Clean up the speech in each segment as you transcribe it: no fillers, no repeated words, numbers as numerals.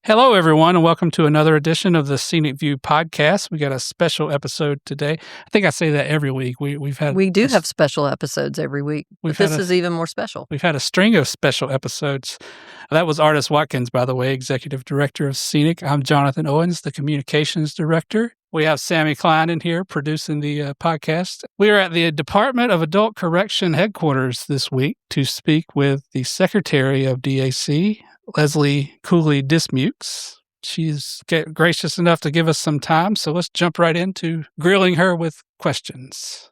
Hello, everyone, and welcome to another edition of the Scenic View podcast. We got a special episode today. I think I say that every week. We do have special episodes every week, but this is even more special. We've had a string of special episodes. That was Artis Watkins, by the way, Executive Director of Scenic. I'm Jonathan Owens, the Communications Director. We have Sammy Klein in here producing the podcast. We are at the Department of Adult Correction headquarters this week to speak with the Secretary of DAC, Leslie Cooley Dismukes. She's gracious enough to give us some time, so let's jump right into grilling her with questions.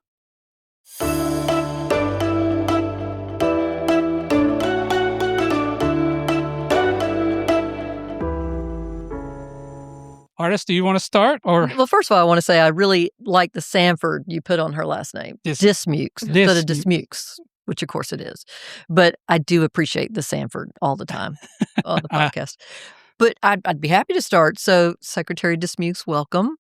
Artis, do you want to start? Well, first of all, I want to say I really like the Sanford you put on her last name. Dismukes instead of Dismukes, which of course it is. But I do appreciate the Sanford all the time on the podcast. But I'd be happy to start. So, Secretary Dismukes, welcome.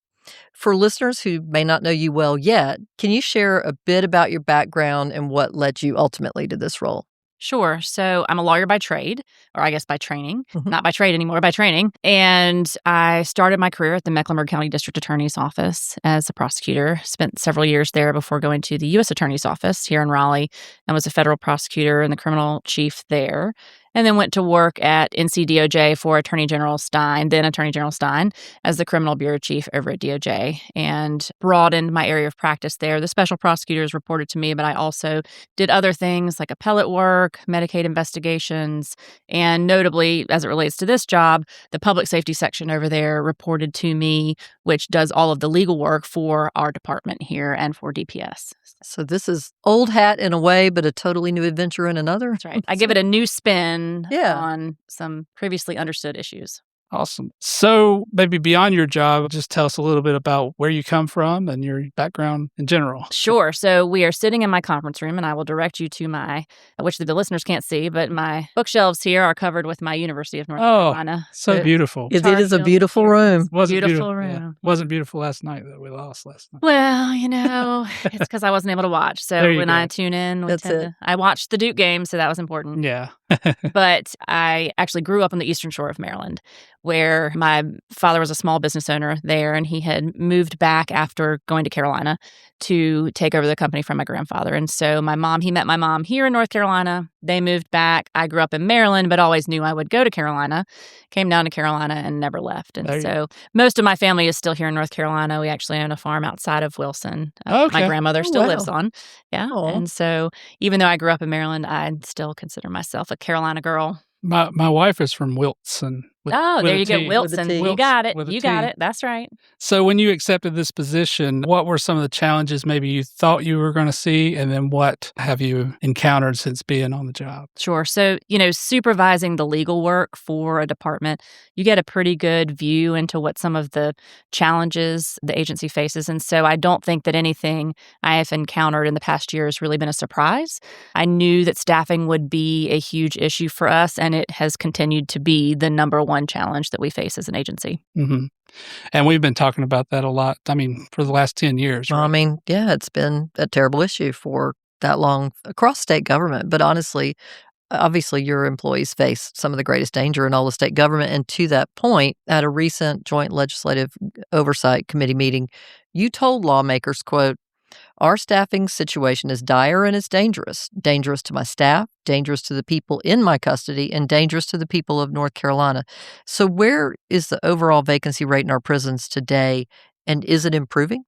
For listeners who may not know you well yet, can you share a bit about your background and what led you ultimately to this role? Sure. So I'm a lawyer by trade, or I guess by training, not by trade anymore, by training. And I started my career at the Mecklenburg County District Attorney's Office as a prosecutor, spent several years there before going to the U.S. Attorney's Office here in Raleigh and was a federal prosecutor and the criminal chief there. And then went to work at NCDOJ for Attorney General Stein, then Attorney General Stein, as the criminal bureau chief over at DOJ, and broadened my area of practice there. The special prosecutors reported to me, but I also did other things like appellate work, Medicaid investigations, and notably, as it relates to this job, the public safety section over there reported to me, which does all of the legal work for our department here and for DPS. So this is old hat in a way, but a totally new adventure in another. That's right. I give it a new spin on some previously understood issues. Awesome. So maybe beyond your job, just tell us a little bit about where you come from and your background in general. Sure. So we are sitting in my conference room, and I will direct you to my, which the listeners can't see, but my bookshelves here are covered with my University of North Carolina. So beautiful. It is a beautiful room. Beautiful room. Yeah. Wasn't beautiful last night that we lost last night. Well, it's because I wasn't able to watch. So when I tune in, I watched the Duke game, so that was important. Yeah. But I actually grew up on the Eastern Shore of Maryland, where my father was a small business owner there, and he had moved back after going to Carolina to take over the company from my grandfather. And so he met my mom here in North Carolina. They moved back. I grew up in Maryland, but always knew I would go to Carolina, came down to Carolina and never left. And so most of my family is still here in North Carolina. We actually own a farm outside of Wilson. My grandmother still lives on. Yeah. Aww. And so even though I grew up in Maryland, I still consider myself a Carolina girl. My wife is from Wilson. There you go, Wilson. You got it. You got it. That's right. So when you accepted this position, what were some of the challenges maybe you thought you were going to see, and then what have you encountered since being on the job? Sure. So, supervising the legal work for a department, you get a pretty good view into what some of the challenges the agency faces. And so I don't think that anything I have encountered in the past year has really been a surprise. I knew that staffing would be a huge issue for us, and it has continued to be the number one challenge that we face as an agency. Mm-hmm. And we've been talking about that a lot, for the last 10 years. Right? It's been a terrible issue for that long across state government. But honestly, obviously, your employees face some of the greatest danger in all the state government. And to that point, at a recent Joint Legislative Oversight Committee meeting, you told lawmakers, quote, "Our staffing situation is dire and it's dangerous. Dangerous to my staff, dangerous to the people in my custody, and dangerous to the people of North Carolina." So where is the overall vacancy rate in our prisons today, and is it improving?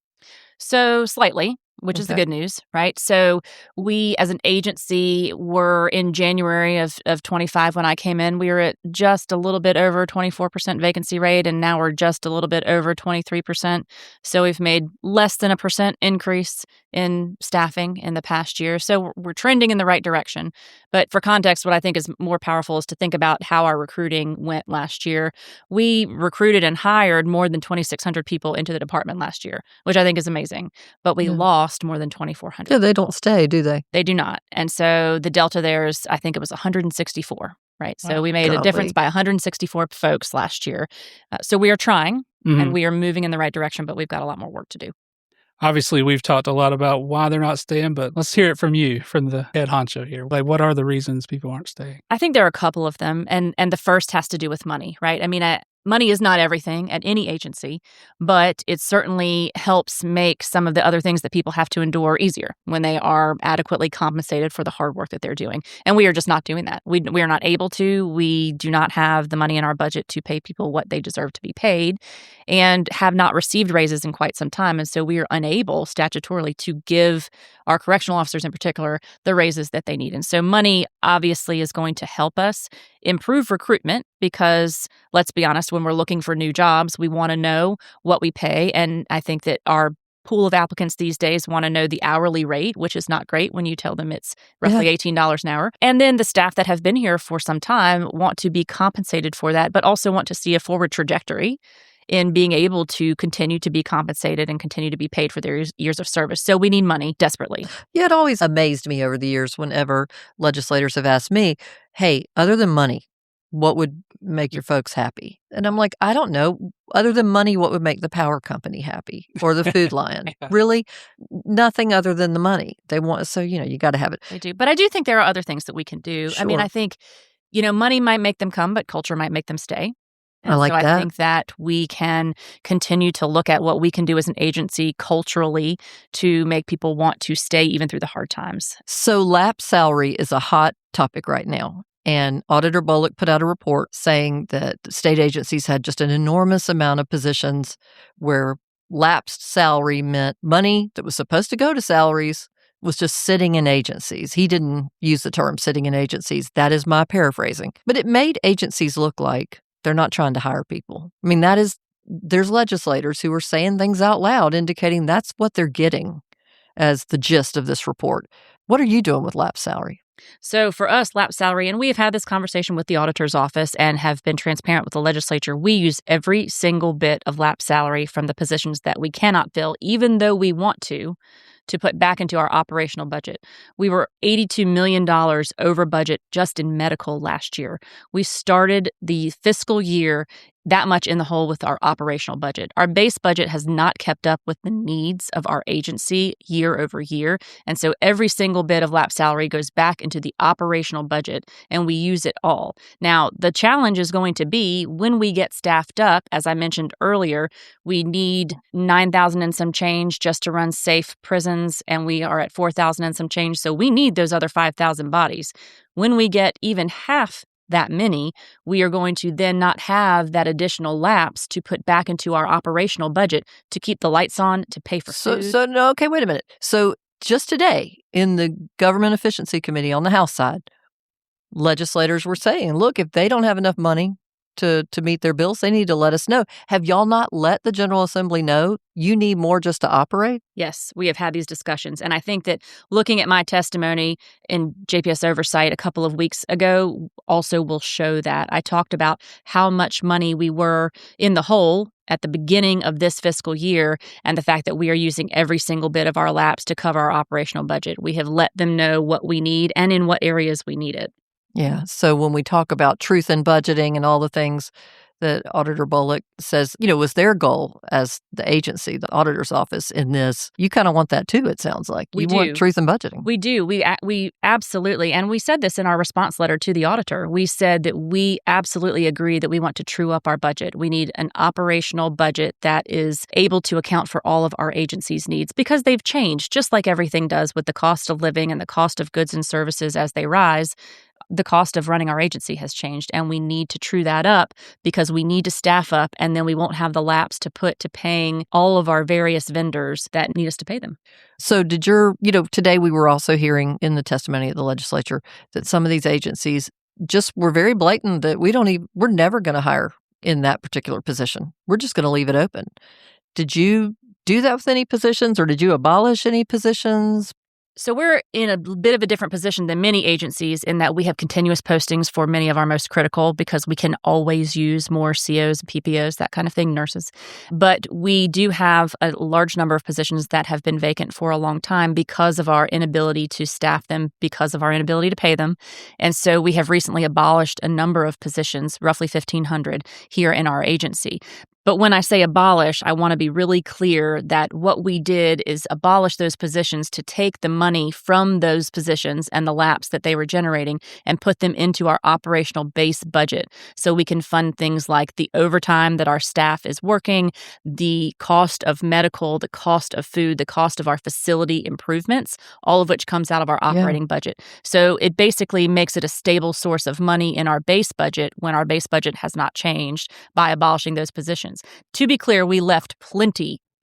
So slightly, which is the good news, right? So we, as an agency, were in January of 25 when I came in, we were at just a little bit over 24% vacancy rate, and now we're just a little bit over 23%. So we've made less than a percent increase in staffing in the past year. So we're trending in the right direction. But for context, what I think is more powerful is to think about how our recruiting went last year. We recruited and hired more than 2,600 people into the department last year, which I think is amazing. But we lost more than 2,400. Yeah, they don't stay, do they? They do not. And so the delta there is, I think it was 164, right? So we made a difference by 164 folks last year. So we are trying, and we are moving in the right direction, but we've got a lot more work to do. Obviously, we've talked a lot about why they're not staying, but let's hear it from you, from the head honcho here. Like, what are the reasons people aren't staying? I think there are a couple of them, and the first has to do with money, right? I mean, money is not everything at any agency, but it certainly helps make some of the other things that people have to endure easier when they are adequately compensated for the hard work that they're doing. And we are just not doing that. We are not able to. We do not have the money in our budget to pay people what they deserve to be paid and have not received raises in quite some time. And so we are unable statutorily to give our correctional officers in particular the raises that they need. And so money obviously is going to help us improve recruitment because, let's be honest, when we're looking for new jobs, we want to know what we pay. And I think that our pool of applicants these days want to know the hourly rate, which is not great when you tell them it's roughly $18 an hour. And then the staff that have been here for some time want to be compensated for that, but also want to see a forward trajectory in being able to continue to be compensated and continue to be paid for their years of service. So we need money desperately. Yeah, it always amazed me over the years whenever legislators have asked me, hey, other than money, what would make your folks happy? And I'm like, I don't know. Other than money, what would make the power company happy or the Food Lion? Really, nothing other than the money. They want, so, you got to have it. They do. But I do think there are other things that we can do. Sure. I mean, I think, money might make them come, but culture might make them stay. I like that. I think that we can continue to look at what we can do as an agency culturally to make people want to stay even through the hard times. So lapse salary is a hot topic right now. And Auditor Bullock put out a report saying that state agencies had just an enormous amount of positions where lapsed salary meant money that was supposed to go to salaries was just sitting in agencies. He didn't use the term sitting in agencies. That is my paraphrasing. But it made agencies look like they're not trying to hire people. I mean, there's legislators who are saying things out loud indicating that's what they're getting as the gist of this report. What are you doing with lapse salary? So for us, lapse salary, and we have had this conversation with the auditor's office and have been transparent with the legislature, we use every single bit of lapse salary from the positions that we cannot fill, even though we want to put back into our operational budget. We were $82 million over budget just in medical last year. We started the fiscal year that much in the hole with our operational budget. Our base budget has not kept up with the needs of our agency year over year. And so every single bit of lapse salary goes back into the operational budget and we use it all. Now, the challenge is going to be when we get staffed up, as I mentioned earlier, we need 9,000 and some change just to run safe prisons, and we are at 4,000 and some change. So we need those other 5,000 bodies. When we get even half that many, we are going to then not have that additional lapse to put back into our operational budget to keep the lights on, to pay for food. Okay, wait a minute. So just today in the Government Efficiency Committee on the House side, legislators were saying, look, if they don't have enough money to meet their bills, they need to let us know. Have y'all not let the General Assembly know you need more just to operate? Yes, we have had these discussions. And I think that looking at my testimony in JPS Oversight a couple of weeks ago also will show that. I talked about how much money we were in the hole at the beginning of this fiscal year and the fact that we are using every single bit of our lapse to cover our operational budget. We have let them know what we need and in what areas we need it. Yeah. So when we talk about truth in budgeting and all the things that Auditor Bullock says, was their goal as the agency, the auditor's office in this, you kind of want that too, it sounds like. You want truth in budgeting. We do. We absolutely, and we said this in our response letter to the auditor. We said that we absolutely agree that we want to true up our budget. We need an operational budget that is able to account for all of our agency's needs because they've changed, just like everything does with the cost of living and the cost of goods and services as they rise. The cost of running our agency has changed, and we need to true that up because we need to staff up, and then we won't have the lapse to put to paying all of our various vendors that need us to pay them. So did today we were also hearing in the testimony of the legislature that some of these agencies just were very blatant that we're never going to hire in that particular position. We're just going to leave it open. Did you do that with any positions, or did you abolish any positions? So we're in a bit of a different position than many agencies in that we have continuous postings for many of our most critical because we can always use more COs, PPOs, that kind of thing, nurses. But we do have a large number of positions that have been vacant for a long time because of our inability to staff them, because of our inability to pay them. And so we have recently abolished a number of positions, roughly 1,500 here in our agency. But when I say abolish, I want to be really clear that what we did is abolish those positions to take the money from those positions and the lapse that they were generating and put them into our operational base budget so we can fund things like the overtime that our staff is working, the cost of medical, the cost of food, the cost of our facility improvements, all of which comes out of our operating budget. So it basically makes it a stable source of money in our base budget when our base budget has not changed by abolishing those positions. To be clear, we left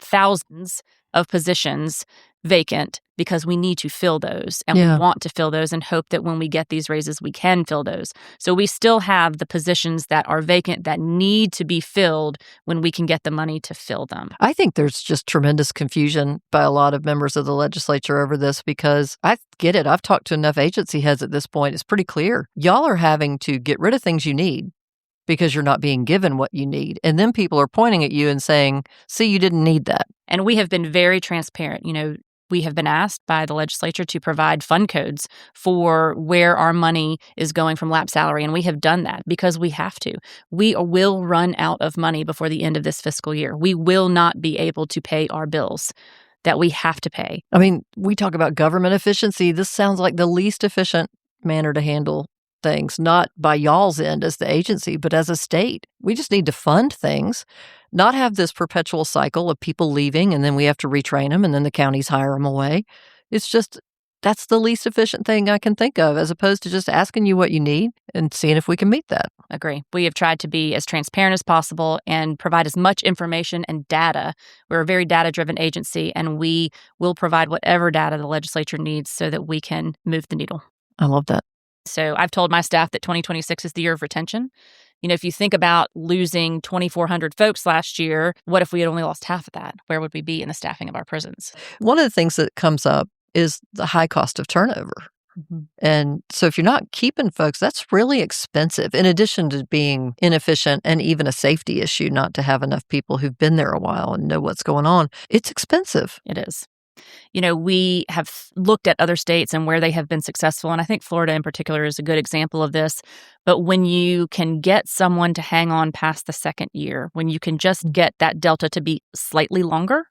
thousands of positions vacant because we need to fill those and we want to fill those and hope that when we get these raises, we can fill those. So we still have the positions that are vacant that need to be filled when we can get the money to fill them. I think there's just tremendous confusion by a lot of members of the legislature over this because I get it. I've talked to enough agency heads at this point. It's pretty clear. Y'all are having to get rid of things you need because you're not being given what you need. And then people are pointing at you and saying, see, you didn't need that. And we have been very transparent. We have been asked by the legislature to provide fund codes for where our money is going from lapse salary, and we have done that because we have to. We will run out of money before the end of this fiscal year. We will not be able to pay our bills that we have to pay. I mean, we talk about government efficiency. This sounds like the least efficient manner to handle things, not by y'all's end as the agency, but as a state. We just need to fund things, not have this perpetual cycle of people leaving and then we have to retrain them and then the counties hire them away. It's just, that's the least efficient thing I can think of, as opposed to just asking you what you need and seeing if we can meet that. Agree. We have tried to be as transparent as possible and provide as much information and data. We're a very data-driven agency, and we will provide whatever data the legislature needs so that we can move the needle. I love that. So I've told my staff that 2026 is the year of retention. If you think about losing 2,400 folks last year, what if we had only lost half of that? Where would we be in the staffing of our prisons? One of the things that comes up is the high cost of turnover. Mm-hmm. And so if you're not keeping folks, that's really expensive, in addition to being inefficient and even a safety issue, not to have enough people who've been there a while and know what's going on. It's expensive. It is. We have looked at other states and where they have been successful, and I think Florida in particular is a good example of this. But when you can get someone to hang on past the second year, when you can just get that delta to be slightly longer,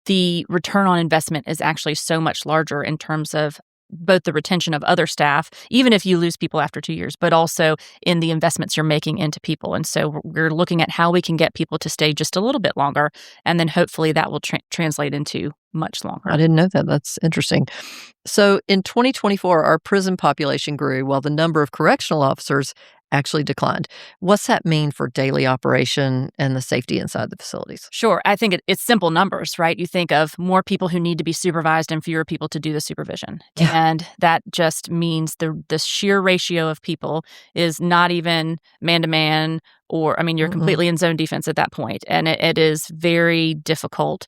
the return on investment is actually so much larger in terms of both the retention of other staff, even if you lose people after 2 years, but also in the investments you're making into people. And so we're looking at how we can get people to stay just a little bit longer, and then hopefully that will translate into much longer. I didn't know that. That's interesting. So in 2024, our prison population grew while the number of correctional officers actually declined. What's that mean for daily operation and the safety inside the facilities? Sure. I think it's simple numbers, right? You think of more people who need to be supervised and fewer people to do the supervision. Yeah. And that just means the sheer ratio of people is not even man-to-man, or, you're completely in zone defense at that point. And it is very difficult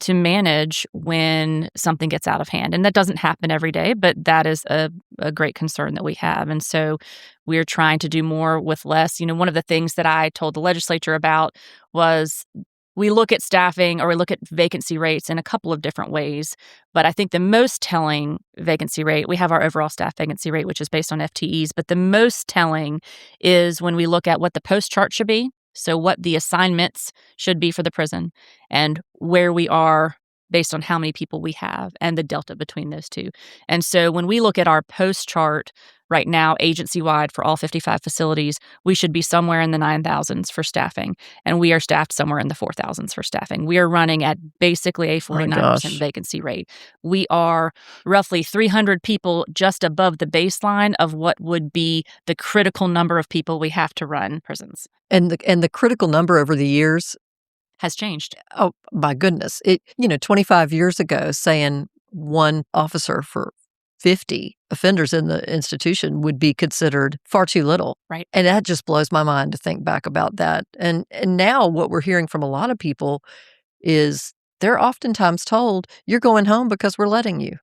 to manage when something gets out of hand. And that doesn't happen every day, but that is a great concern that we have. And so we're trying to do more with less. One of the things that I told the legislature about was we look at staffing, or we look at vacancy rates in a couple of different ways. But I think the most telling vacancy rate, we have our overall staff vacancy rate, which is based on FTEs. But the most telling is when we look at what the post chart should be. So what the assignments should be for the prison and where we are based on how many people we have and the delta between those two. And so when we look at our post chart right now, agency-wide for all 55 facilities, we should be somewhere in the 9,000s for staffing. And we are staffed somewhere in the 4,000s for staffing. We are running at basically a 49% vacancy rate. We are roughly 300 people just above the baseline of what would be the critical number of people we have to run prisons. And the critical number over the years has changed. Oh, my goodness. 25 years ago, saying one officer for 50 offenders in the institution would be considered far too little. Right. And that just blows my mind to think back about that. And now what we're hearing from a lot of people is they're oftentimes told, you're going home because we're letting you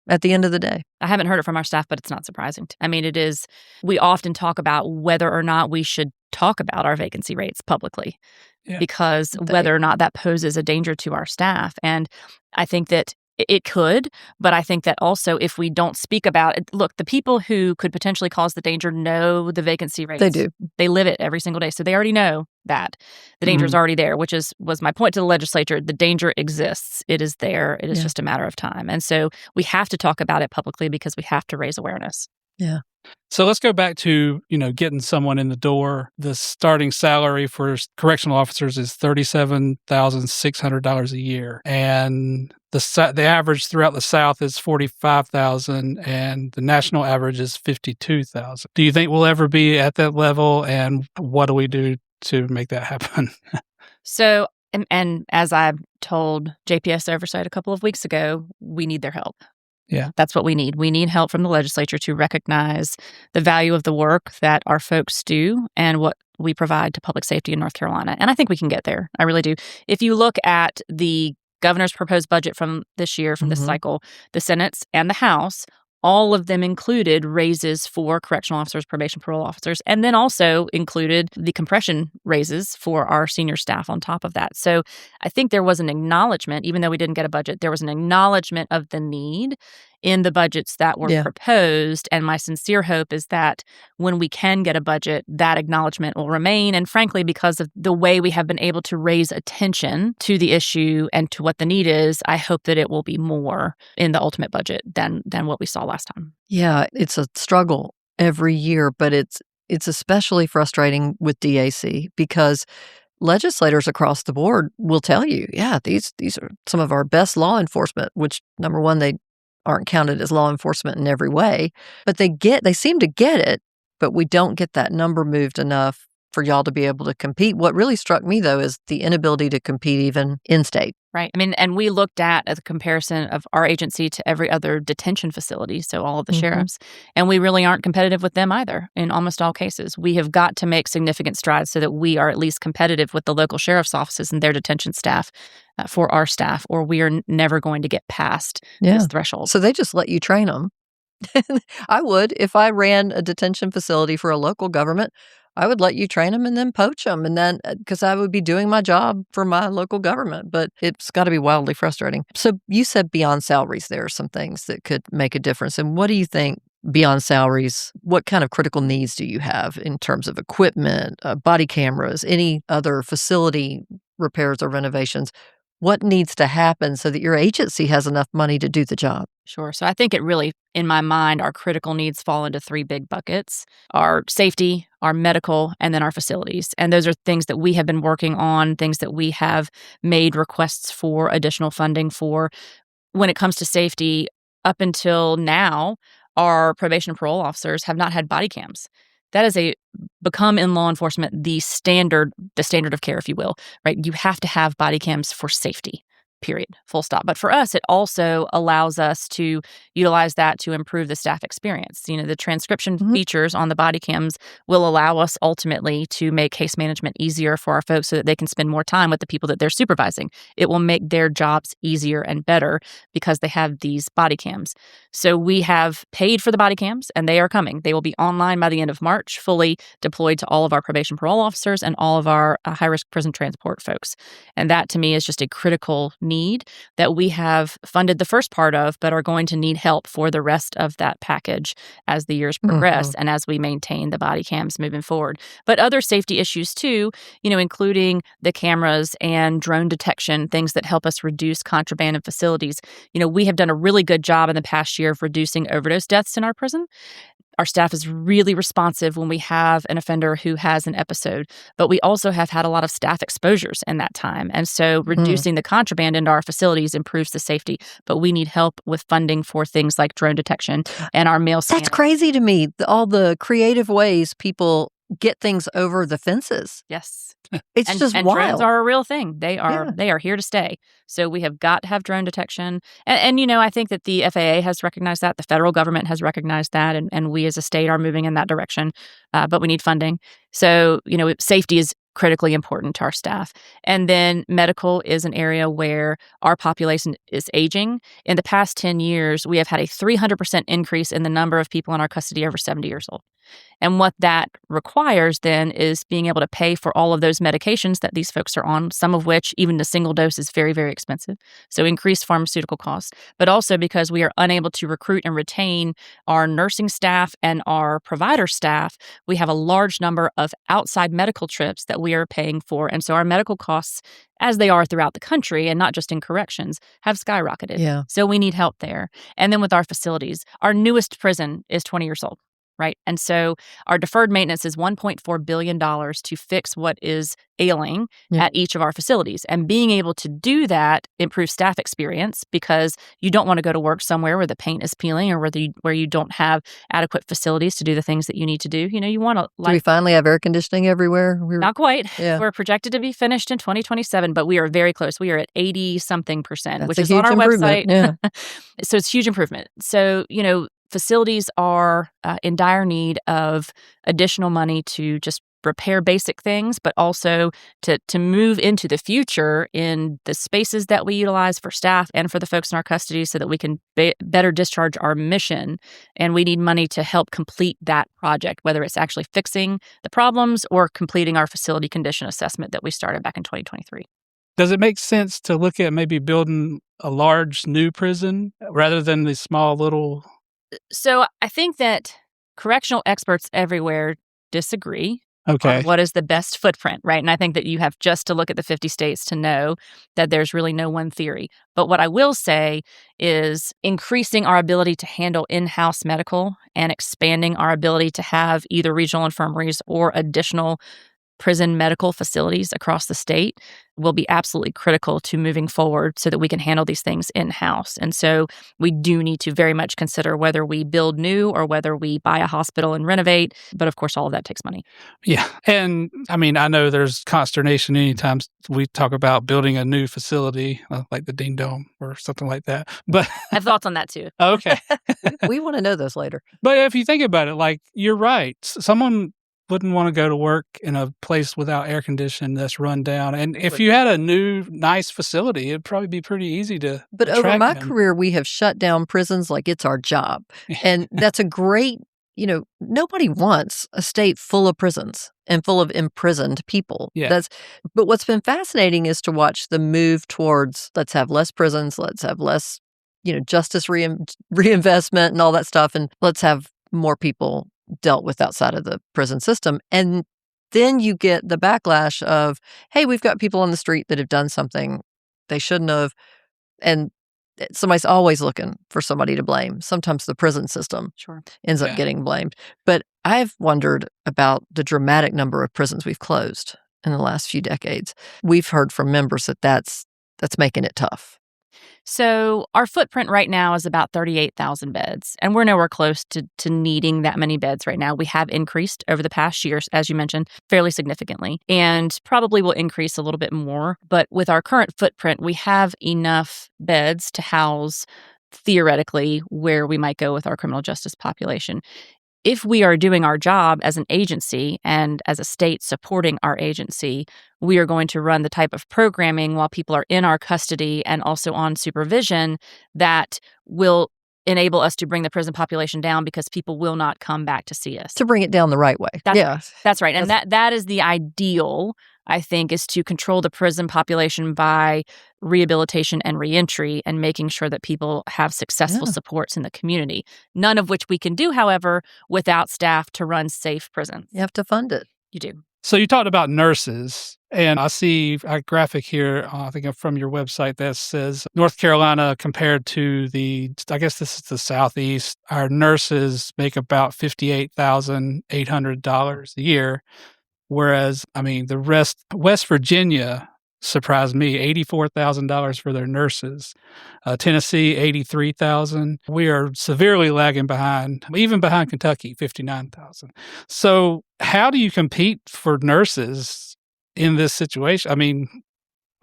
at the end of the day. I haven't heard it from our staff, but it's not surprising. It is, we often talk about whether or not we should talk about our vacancy rates publicly. Yeah. Because whether or not that poses a danger to our staff. And I think that It could, but I think that also if we don't speak about it, look, the people who could potentially cause the danger know the vacancy rates. They do. They live it every single day. So they already know that the danger is already there, which was my point to the legislature. The danger exists. It is there. It is just a matter of time. And so we have to talk about it publicly because we have to raise awareness. Yeah. So let's go back to, getting someone in the door. The starting salary for correctional officers is $37,600 a year. And the average throughout the South is $45,000 and the national average is $52,000. Do you think we'll ever be at that level? And what do we do to make that happen? So, and as I told JPS Oversight a couple of weeks ago, we need their help. Yeah. That's what we need. We need help from the legislature to recognize the value of the work that our folks do and what we provide to public safety in North Carolina. And I think we can get there. I really do. If you look at the governor's proposed budget from this year, from this cycle, the Senate's and the House, all of them included raises for correctional officers, probation parole officers, and then also included the compression raises for our senior staff on top of that. So I think there was an acknowledgement, even though we didn't get a budget, there was an acknowledgement of the need in the budgets that were proposed. And my sincere hope is that when we can get a budget, that acknowledgement will remain. And frankly, because of the way we have been able to raise attention to the issue and to what the need is, I hope that it will be more in the ultimate budget than what we saw last time. Yeah, it's a struggle every year, but it's especially frustrating with DAC because legislators across the board will tell you, these are some of our best law enforcement, which number one, they aren't counted as law enforcement in every way, but they seem to get it, but we don't get that number moved enough for y'all to be able to compete. What really struck me, though, is the inability to compete even in-state. Right. I mean, and we looked at the comparison of our agency to every other detention facility, so all of the sheriffs, and we really aren't competitive with them either in almost all cases. We have got to make significant strides so that we are at least competitive with the local sheriff's offices and their detention staff for our staff, or we are never going to get past this threshold. So they just let you train them. I would. If I ran a detention facility for a local government, I would let you train them and then poach them. And then, because I would be doing my job for my local government, but it's got to be wildly frustrating. So you said beyond salaries, there are some things that could make a difference. And what do you think beyond salaries, what kind of critical needs do you have in terms of equipment, body cameras, any other facility repairs or renovations? What needs to happen so that your agency has enough money to do the job? Sure. So I think it really, in my mind, our critical needs fall into three big buckets: our safety, our medical, and then our facilities. And those are things that we have been working on, things that we have made requests for additional funding for. When it comes to safety, up until now, our probation and parole officers have not had body cams. That has become in law enforcement the standard of care, if you will, right? You have to have body cams for safety, period, full stop. But for us, it also allows us to utilize that to improve the staff experience. The transcription features on the body cams will allow us ultimately to make case management easier for our folks so that they can spend more time with the people that they're supervising. It will make their jobs easier and better because they have these body cams. So we have paid for the body cams, and they are coming. They will be online by the end of March, fully deployed to all of our probation parole officers and all of our high-risk prison transport folks. And that, to me, is just a critical need that we have funded the first part of, but are going to need help for the rest of that package as the years progress and as we maintain the body cams moving forward. But other safety issues too, including the cameras and drone detection, things that help us reduce contraband in facilities. We have done a really good job in the past year of reducing overdose deaths in our prison. Our staff is really responsive when we have an offender who has an episode, but we also have had a lot of staff exposures in that time. And so reducing the contraband into our facilities improves the safety, but we need help with funding for things like drone detection and our mail scanning. That's crazy to me, all the creative ways people get things over the fences. Yes. It's just and wild. Drones are a real thing. They are here to stay. So we have got to have drone detection. And I think that the FAA has recognized that. The federal government has recognized that. And we as a state are moving in that direction. But we need funding. So, safety is critically important to our staff. And then medical is an area where our population is aging. In the past 10 years, we have had a 300% increase in the number of people in our custody over 70 years old. And what that requires then is being able to pay for all of those medications that these folks are on, some of which even a single dose is very, very expensive. So increased pharmaceutical costs, but also because we are unable to recruit and retain our nursing staff and our provider staff, we have a large number of outside medical trips that we are paying for. And so our medical costs, as they are throughout the country and not just in corrections, have skyrocketed. Yeah. So we need help there. And then with our facilities, our newest prison is 20 years old. Right. And so our deferred maintenance is $1.4 billion to fix what is ailing at each of our facilities. And being able to do that improves staff experience because you don't want to go to work somewhere where the paint is peeling or where you don't have adequate facilities to do the things that you need to do. You want to Do we finally have air conditioning everywhere? Not quite. Yeah. We're projected to be finished in 2027, but we are very close. We are at 80-something%, which is a huge on our improvement. website. Yeah. So it's huge improvement. So, facilities are in dire need of additional money to just repair basic things, but also to move into the future in the spaces that we utilize for staff and for the folks in our custody so that we can better discharge our mission. And we need money to help complete that project, whether it's actually fixing the problems or completing our facility condition assessment that we started back in 2023. Does it make sense to look at maybe building a large new prison rather than the small little? So I think that correctional experts everywhere disagree Okay. on what is the best footprint, right? And I think that you have just to look at the 50 states to know that there's really no one theory. But what I will say is increasing our ability to handle in-house medical and expanding our ability to have either regional infirmaries or additional prison medical facilities across the state will be absolutely critical to moving forward so that we can handle these things in-house. And so we do need to very much consider whether we build new or whether we buy a hospital and renovate. But of course, all of that takes money. Yeah. And I mean, I know there's consternation anytime we talk about building a new facility like the Dean Dome or something like that. But I have thoughts on that too. Okay. We want to know those later. But if you think about it, like you're right. Someone wouldn't want to go to work in a place without air conditioning that's run down. And if you had a new, nice facility, it'd probably be pretty easy to But over attract my them. career, we have shut down prisons like it's our job. And that's a great, nobody wants a state full of prisons and full of imprisoned people. Yeah. But what's been fascinating is to watch the move towards let's have less prisons, let's have less, justice reinvestment and all that stuff, and let's have more people dealt with outside of the prison system. And then you get the backlash of, hey, we've got people on the street that have done something they shouldn't have. And somebody's always looking for somebody to blame. Sometimes the prison system ends up getting blamed. But I've wondered about the dramatic number of prisons we've closed in the last few decades. We've heard from members that that's making it tough. So our footprint right now is about 38,000 beds, and we're nowhere close to needing that many beds right now. We have increased over the past years, as you mentioned, fairly significantly, and probably will increase a little bit more. But with our current footprint, we have enough beds to house, theoretically, where we might go with our criminal justice population. If we are doing our job as an agency and as a state supporting our agency, we are going to run the type of programming while people are in our custody and also on supervision that will enable us to bring the prison population down because people will not come back to see us. To bring it down the right way. That's right. And that is the ideal, I think, is to control the prison population by rehabilitation and reentry and making sure that people have successful supports in the community. None of which we can do, however, without staff to run safe prisons. You have to fund it. You do. So you talked about nurses, and I see a graphic here, I think from your website that says North Carolina compared to I guess this is the Southeast, our nurses make about $58,800 a year. Whereas, I mean, the rest, West Virginia surprised me, $84,000 for their nurses. Tennessee, $83,000. We are severely lagging behind, even behind Kentucky, $59,000. So how do you compete for nurses in this situation? I mean,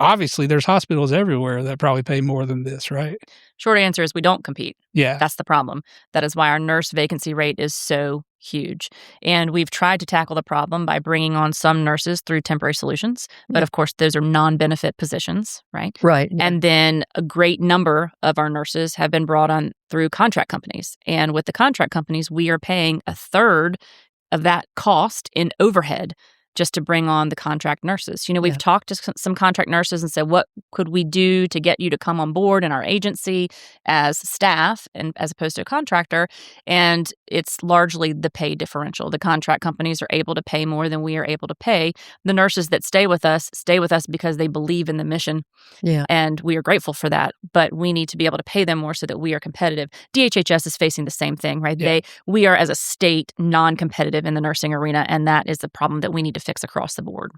obviously there's hospitals everywhere that probably pay more than this, right? Short answer is we don't compete. Yeah. That's the problem. That is why our nurse vacancy rate is so huge. And we've tried to tackle the problem by bringing on some nurses through temporary solutions. But of course, those are non-benefit positions, right? Right. And then a great number of our nurses have been brought on through contract companies. And with the contract companies, we are paying a third of that cost in overhead just to bring on the contract nurses. We've talked to some contract nurses and said, what could we do to get you to come on board in our agency as staff and as opposed to a contractor? And it's largely the pay differential. The contract companies are able to pay more than we are able to pay. The nurses that stay with us because they believe in the mission. Yeah. And we are grateful for that. But we need to be able to pay them more so that we are competitive. DHHS is facing the same thing, right? Yeah. We are, as a state, non-competitive in the nursing arena, and that is the problem that we need to fix across the board.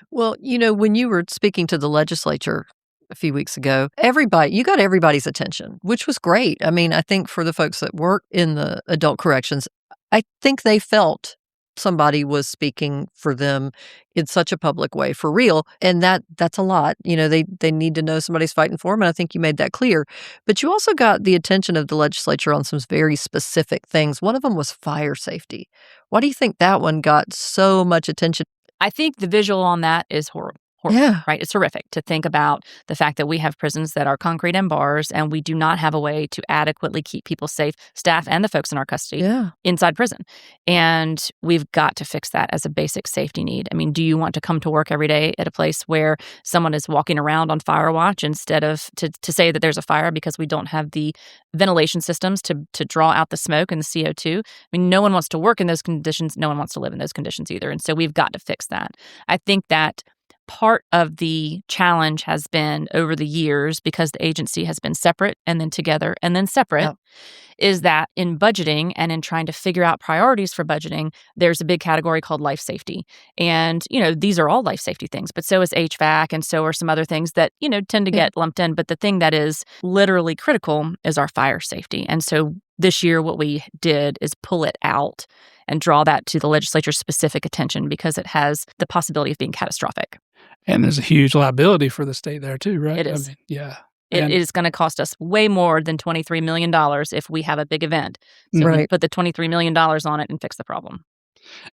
Well, when you were speaking to the legislature a few weeks ago, you got everybody's attention, which was great. I mean, I think for the folks that work in the adult corrections, I think they felt somebody was speaking for them in such a public way, for real. And that's a lot. They need to know somebody's fighting for them. And I think you made that clear. But you also got the attention of the legislature on some very specific things. One of them was fire safety. Why do you think that one got so much attention? I think the visual on that is horrible. Yeah. Right? It's horrific to think about the fact that we have prisons that are concrete and bars, and we do not have a way to adequately keep people safe, staff and the folks in our custody, inside prison. And we've got to fix that as a basic safety need. I mean, do you want to come to work every day at a place where someone is walking around on fire watch instead of to say that there's a fire because we don't have the ventilation systems to draw out the smoke and the CO2? I mean, no one wants to work in those conditions. No one wants to live in those conditions either. And so we've got to fix that. I think that part of the challenge has been over the years, because the agency has been separate and then together and then separate, is that in budgeting and in trying to figure out priorities for budgeting, there's a big category called life safety. And, these are all life safety things, but so is HVAC and so are some other things that, tend to get lumped in. But the thing that is literally critical is our fire safety. And so this year, what we did is pull it out and draw that to the legislature's specific attention, because it has the possibility of being catastrophic. And there's a huge liability for the state there too, right? It is. I mean, yeah. It is going to cost us way more than $23 million if we have a big event. So we put the $23 million on it and fix the problem.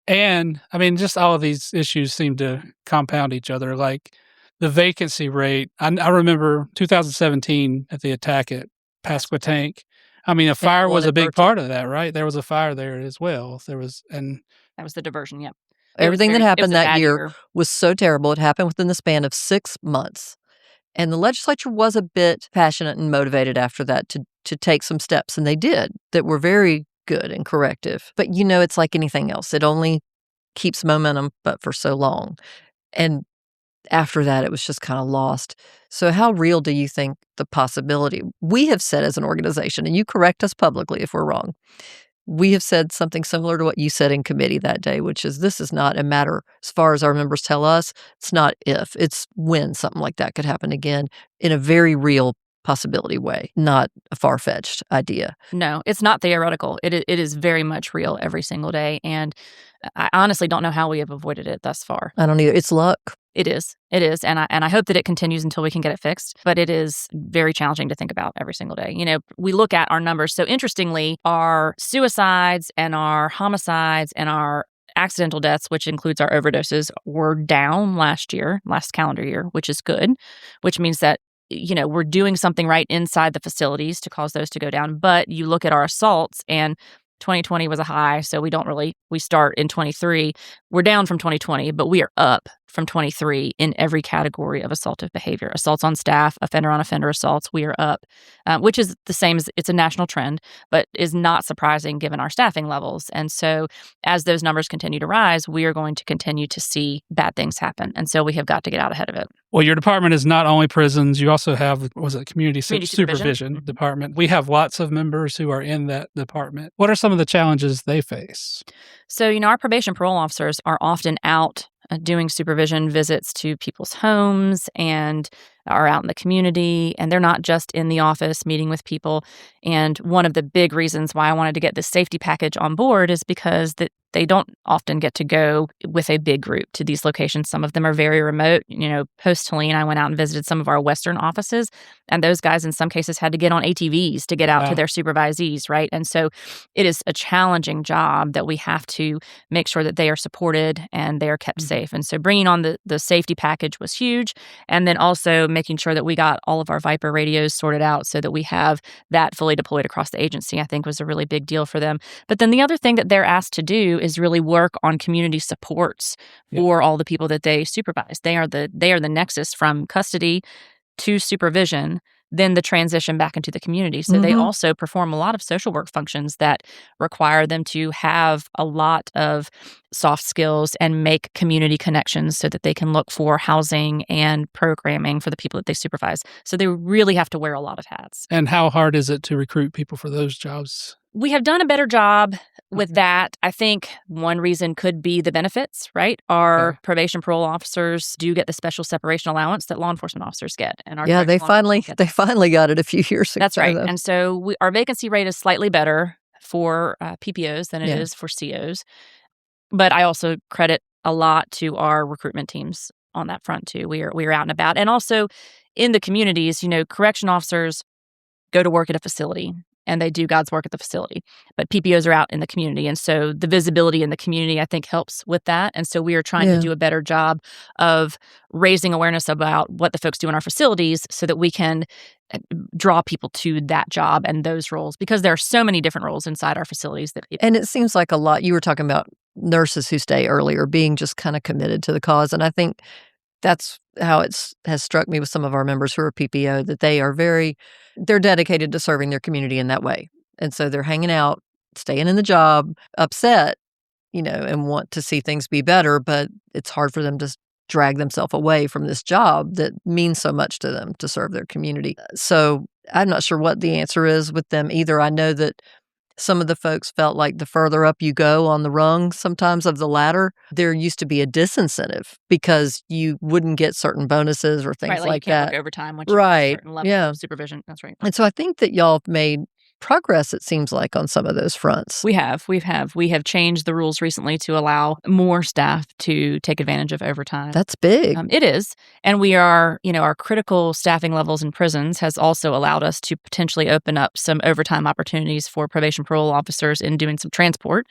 And, I mean, just all of these issues seem to compound each other. Like the vacancy rate, I remember 2017 at the attack at Pasquotank. I mean, a fire was a big part of that, right? There was a fire there as well. That was the diversion, yep. Everything that happened that year was so terrible. It happened within the span of 6 months. And the legislature was a bit passionate and motivated after that to take some steps, and they did, that were very good and corrective. But, it's like anything else. It only keeps momentum, but for so long. And after that, it was just kind of lost. So how real do you think the possibility? We have said as an organization, and you correct us publicly if we're wrong, we have said something similar to what you said in committee that day, which is this is not a matter, as far as our members tell us, it's not if, it's when something like that could happen again in a very real possibility way, not a far-fetched idea. No, it's not theoretical. It is very much real every single day. And I honestly don't know how we have avoided it thus far. I don't either. It's luck. It is. And I hope that it continues until we can get it fixed. But it is very challenging to think about every single day. We look at our numbers. So interestingly, our suicides and our homicides and our accidental deaths, which includes our overdoses, were down last calendar year, which is good, which means that we're doing something right inside the facilities to cause those to go down. But you look at our assaults, and 2020 was a high, so we start in 23. We're down from 2020, but we are up from 23 in every category of assaultive behavior. Assaults on staff, offender-on-offender assaults, we are up, which is the same as it's a national trend, but is not surprising given our staffing levels. And so as those numbers continue to rise, we are going to continue to see bad things happen. And so we have got to get out ahead of it. Well, your department is not only prisons. You also have, community supervision department. We have lots of members who are in that department. What are some of the challenges they face? So, our probation parole officers are often out doing supervision visits to people's homes and are out in the community, and they're not just in the office meeting with people. And one of the big reasons why I wanted to get this safety package on board is because they don't often get to go with a big group to these locations. Some of them are very remote. Post-Helene, I went out and visited some of our Western offices, and those guys in some cases had to get on ATVs to get out to their supervisees, right? And so it is a challenging job that we have to make sure that they are supported and they are kept safe. And so bringing on the safety package was huge. And then also making sure that we got all of our Viper radios sorted out so that we have that fully deployed across the agency, I think was a really big deal for them. But then the other thing that they're asked to do do is really work on community supports for all the people that they supervise. They are the nexus from custody to supervision, then the transition back into the community. So they also perform a lot of social work functions that require them to have a lot of soft skills and make community connections so that they can look for housing and programming for the people that they supervise. So they really have to wear a lot of hats. And how hard is it to recruit people for those jobs? We have done a better job with that. I think one reason could be the benefits, right? Our probation parole officers do get the special separation allowance that law enforcement officers get. And our they finally got it a few years ago. That's right. Though. And so our vacancy rate is slightly better for PPOs than it is for COs. But I also credit a lot to our recruitment teams on that front too. We are out and about. And also in the communities, correction officers go to work at a facility and they do God's work at the facility. But PPOs are out in the community. And so the visibility in the community, I think, helps with that. And so we are trying to do a better job of raising awareness about what the folks do in our facilities so that we can draw people to that job and those roles, because there are so many different roles inside our facilities. And it seems like a lot, you were talking about nurses who stay earlier being just kind of committed to the cause. And I think that's how it has struck me with some of our members who are PPO, that they're dedicated to serving their community in that way. And so they're hanging out, staying in the job, upset, and want to see things be better, but it's hard for them to drag themselves away from this job that means so much to them to serve their community. So I'm not sure what the answer is with them either. I know that some of the folks felt like the further up you go on the rung, sometimes of the ladder, there used to be a disincentive because you wouldn't get certain bonuses or things like you that. can't work overtime once you have a certain level of supervision. That's right. And so I think that y'all have made progress, it seems like, on some of those fronts. We have changed the rules recently to allow more staff to take advantage of overtime. That's big. It is. And we are, our critical staffing levels in prisons has also allowed us to potentially open up some overtime opportunities for probation parole officers in doing some transport,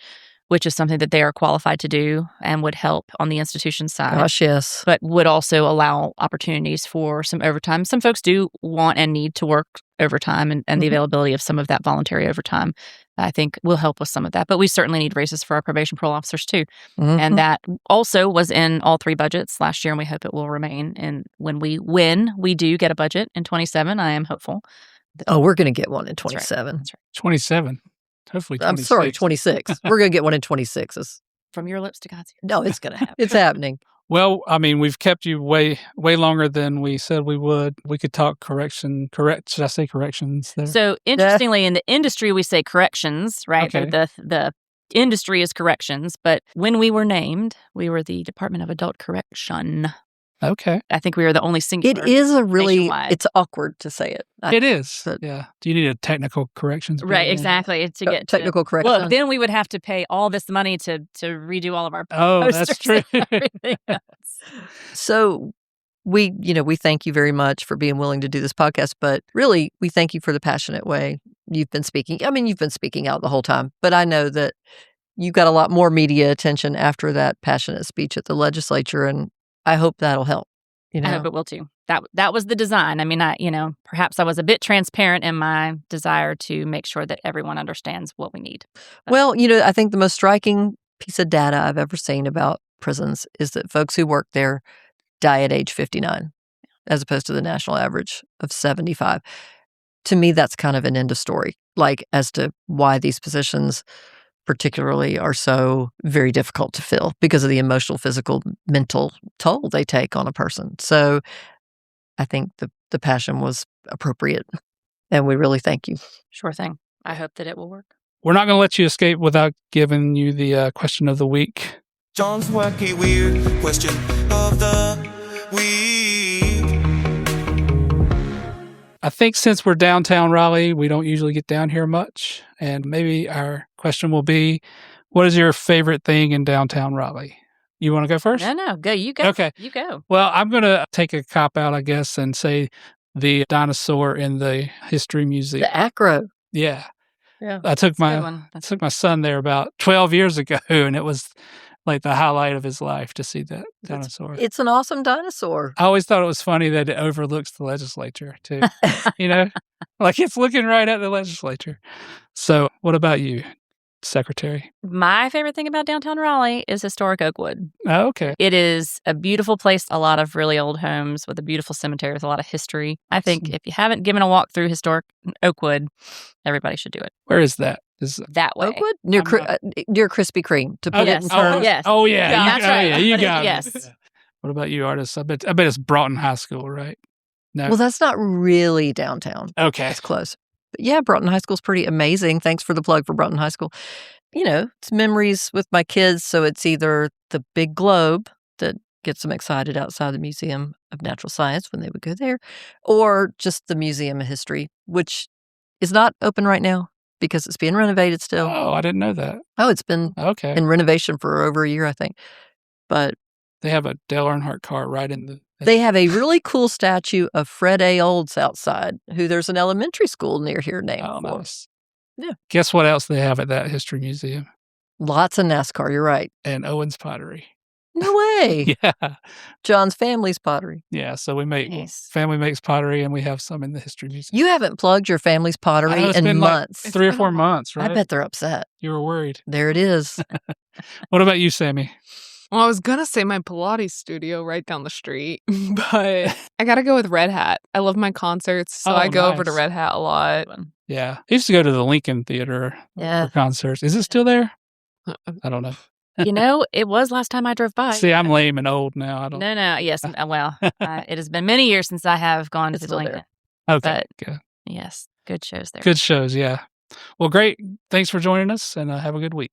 which is something that they are qualified to do and would help on the institution side. Gosh, yes. But would also allow opportunities for some overtime. Some folks do want and need to work overtime, and the availability of some of that voluntary overtime, I think, will help with some of that. But we certainly need raises for our probation parole officers too. And that also was in all three budgets last year, and we hope it will remain. And when we do get a budget in 27, I am hopeful. Oh, we're going to get one in 27. That's right. 27. Hopefully 26. I'm sorry, 26. We're going to get one in 26. From your lips to God's ears. No, it's going to happen. It's happening. Well, I mean, we've kept you way longer than we said we would. We could talk should I say corrections there? So interestingly, in the industry, we say corrections, right? Okay. The industry is corrections. But when we were named, we were the Department of Adult Correction. Okay. I think we were the only singular. It is nationwide. it's awkward to say it. It is. Yeah. Do you need a technical corrections? Right, exactly. To get technical correction. Look, then we would have to pay all this money to redo all of our Oh, that's true. and everything else. So we thank you very much for being willing to do this podcast, but really we thank you for the passionate way you've been speaking. I mean, you've been speaking out the whole time, but I know that you got a lot more media attention after that passionate speech at the legislature, and I hope that'll help. I hope it will too. That was the design. I mean, perhaps I was a bit transparent in my desire to make sure that everyone understands what we need. Well, I think the most striking piece of data I've ever seen about prisons is that folks who work there die at age 59, as opposed to the national average of 75. To me, that's kind of an end of story, like as to why these positions particularly are so very difficult to fill because of the emotional, physical, mental toll they take on a person. So I think the passion was appropriate, and we really thank you. Sure thing. I hope that it will work. We're not going to let you escape without giving you the question of the week. John's wacky weird question of the week. I think since we're downtown Raleigh, we don't usually get down here much. And maybe our question will be, what is your favorite thing in downtown Raleigh? You want to go first? No, go. You go. Okay. You go. Well, I'm going to take a cop out, I guess, and say the dinosaur in the History Museum. The acro. Yeah. Yeah. I took my son there about 12 years ago, and it was like the highlight of his life to see that dinosaur. It's an awesome dinosaur. I always thought it was funny that it overlooks the legislature, too. Like it's looking right at the legislature. So what about you? secretary? My favorite thing about downtown Raleigh is historic Oakwood. Oh, okay. It is a beautiful place, a lot of really old homes with a beautiful cemetery with a lot of history. I think if you haven't given a walk through historic Oakwood, everybody should do it. Where is that? Is That way. Oakwood? Near, near Krispy Kreme, to put it in Yes. terms. Yes. Oh, yeah. Yeah, that's right. Yeah, you got Yes. it. Yeah. What about you, Artis? I bet it's Broughton High School, right? No. Well, that's not really downtown. Okay. It's close. But yeah, Broughton High School is pretty amazing. Thanks for the plug for Broughton High School. It's memories with my kids. So it's either the big globe that gets them excited outside the Museum of Natural Science when they would go there, or just the Museum of History, which is not open right now because it's being renovated still. Oh, I didn't know that. Oh, it's been Okay. in renovation for over a year, I think. But They have a Dale Earnhardt car right in the... they have a really cool statue of Fred A. Olds outside, who there's an elementary school near here named Oh, for. nice. Yeah. Guess what else they have at that history museum? Lots of NASCAR, you're right. And Owens Pottery. No way. Yeah. John's family's pottery. Yeah, so we make... Nice. Family makes pottery, and we have some in the history museum. You haven't plugged your family's pottery I know, it's in been months. Like 3 or 4 months, right? I bet they're upset. You were worried. There it is. What about you, Sammy? Well, I was going to say my Pilates studio right down the street, but I got to go with Red Hat. I love my concerts, so Oh, I go over to nice. Red Hat a lot. Yeah. I used to go to the Lincoln Theater Yeah. for concerts. Is it still there? I don't know. It was last time I drove by. See, I'm lame and old now. I don't... No. Yes. Well, it has been many years since I have gone It's to the still Lincoln. there. Okay. But- Good. Yes. Good shows there. Good shows, yeah. Well, great. Thanks for joining us, and have a good week.